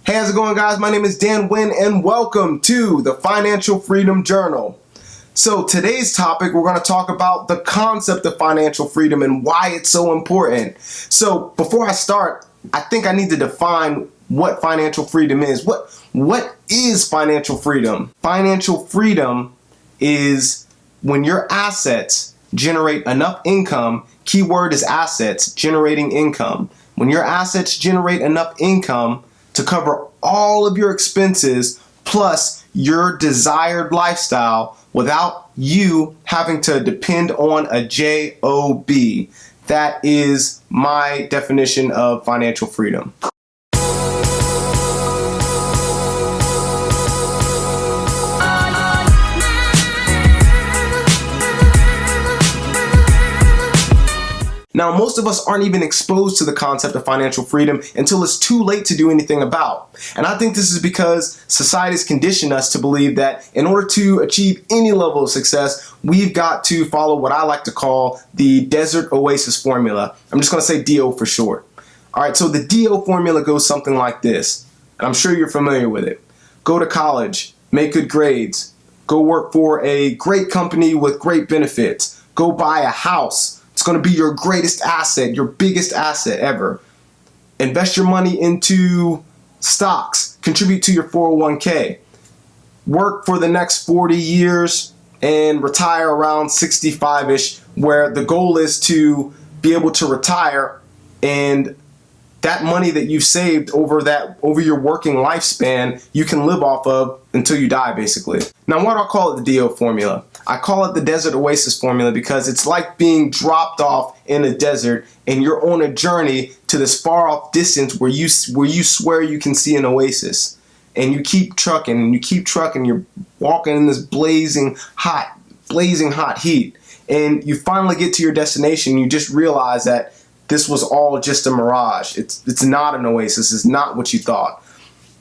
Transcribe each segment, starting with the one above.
Hey, how's it going, guys? My name is Dan Wynn, and welcome to the Financial Freedom Journal. So today's topic, we're going to talk about the concept of financial freedom and why it's so important. So before I start, I think I need to define what financial freedom is. What is financial freedom? Financial freedom is when your assets generate enough income. Keyword is assets, generating income. When your assets generate enough income to cover all of your expenses plus your desired lifestyle without you having to depend on a job. That is my definition of financial freedom. Now, most of us aren't even exposed to the concept of financial freedom until it's too late to do anything about. And I think this is because society's conditioned us to believe that in order to achieve any level of success, we've got to follow what I like to call the Desert Oasis formula. I'm just going to say DO for short. All right, so the DO formula goes something like this, and I'm sure you're familiar with it. Go to college, make good grades, go work for a great company with great benefits, go buy a house. It's going to be your greatest asset, your biggest asset ever. Invest your money into stocks. Contribute to your 401k. Work for the next 40 years and retire around 65-ish, where the goal is to be able to retire, and that money that you've saved over your working lifespan, you can live off of until you die, basically. Now, why do I call it the DO formula? I call it the Desert Oasis formula because it's like being dropped off in a desert and you're on a journey to this far off distance where you swear you can see an oasis. And you keep trucking and you keep trucking. You're walking in this blazing hot heat. And you finally get to your destination. You just realize that this was all just a mirage. It's not an oasis. It's not what you thought.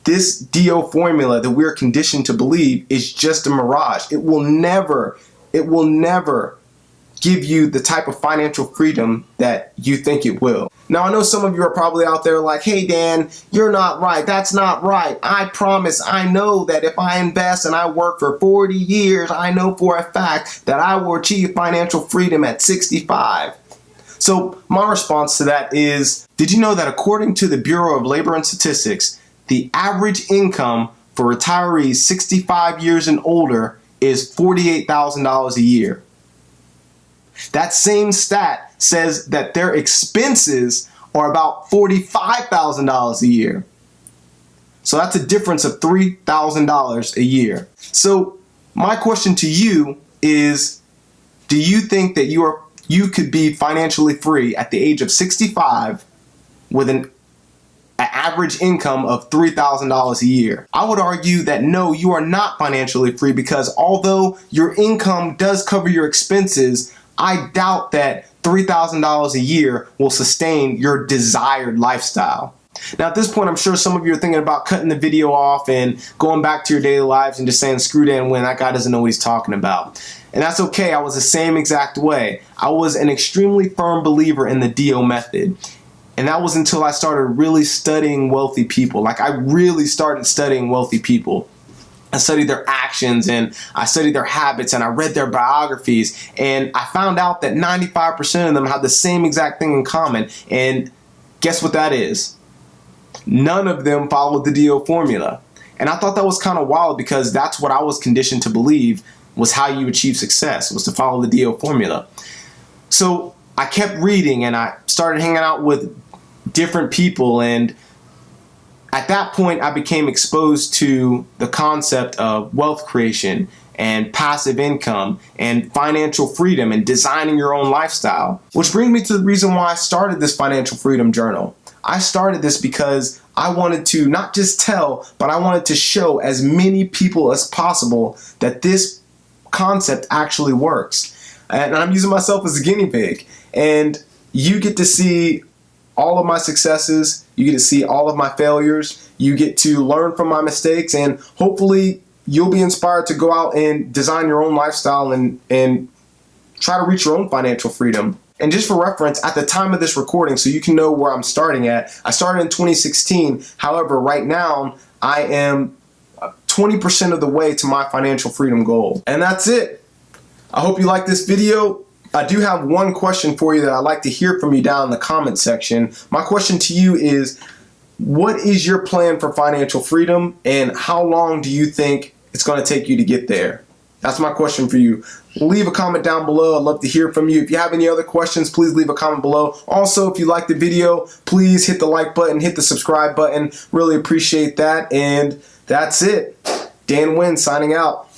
This DO formula that we're conditioned to believe is just a mirage. It will never give you the type of financial freedom that you think it will. Now, I know some of you are probably out there like, hey, Dan, you're not right. That's not right. I promise. I know that if I invest and I work for 40 years, I know for a fact that I will achieve financial freedom at 65. So my response to that is, did you know that according to the Bureau of Labor and Statistics, the average income for retirees 65 years and older is $48,000 a year? That same stat says that their expenses are about $45,000 a year. So that's a difference of $3,000 a year. So my question to you is, do you think that you could be financially free at the age of 65 with an average income of $3,000 a year? I would argue that no, you are not financially free, because although your income does cover your expenses, I doubt that $3,000 a year will sustain your desired lifestyle. Now, at this point, I'm sure some of you are thinking about cutting the video off and going back to your daily lives and just saying, screw Dan Wynn, that guy doesn't know what he's talking about. And that's okay. I was the same exact way. I was an extremely firm believer in the DO method. And that was until I started really studying wealthy people. Like, I really started studying wealthy people. I studied their actions and I studied their habits and I read their biographies. And I found out that 95% of them had the same exact thing in common. And guess what that is? None of them followed the DO formula. And I thought that was kind of wild, because that's what I was conditioned to believe was how you achieve success, was to follow the DO formula. So I kept reading and I started hanging out with different people, and at that point I became exposed to the concept of wealth creation and passive income and financial freedom and designing your own lifestyle. Which brings me to the reason why I started this Financial Freedom Journal. I started this because I wanted to not just tell, but I wanted to show as many people as possible that this concept actually works. And I'm using myself as a guinea pig. And you get to see all of my successes, you get to see all of my failures, you get to learn from my mistakes, and hopefully you'll be inspired to go out and design your own lifestyle and try to reach your own financial freedom. And just for reference, at the time of this recording, so you can know where I'm starting at, I started in 2016. However, right now, I am 20% of the way to my financial freedom goal. And that's it. I hope you like this video. I do have one question for you that I'd like to hear from you down in the comment section. My question to you is, what is your plan for financial freedom, and how long do you think it's going to take you to get there? That's my question for you. Leave a comment down below. I'd love to hear from you. If you have any other questions, please leave a comment below. Also, if you like the video, please hit the like button, hit the subscribe button. Really appreciate that. And that's it. Dan Wynn signing out.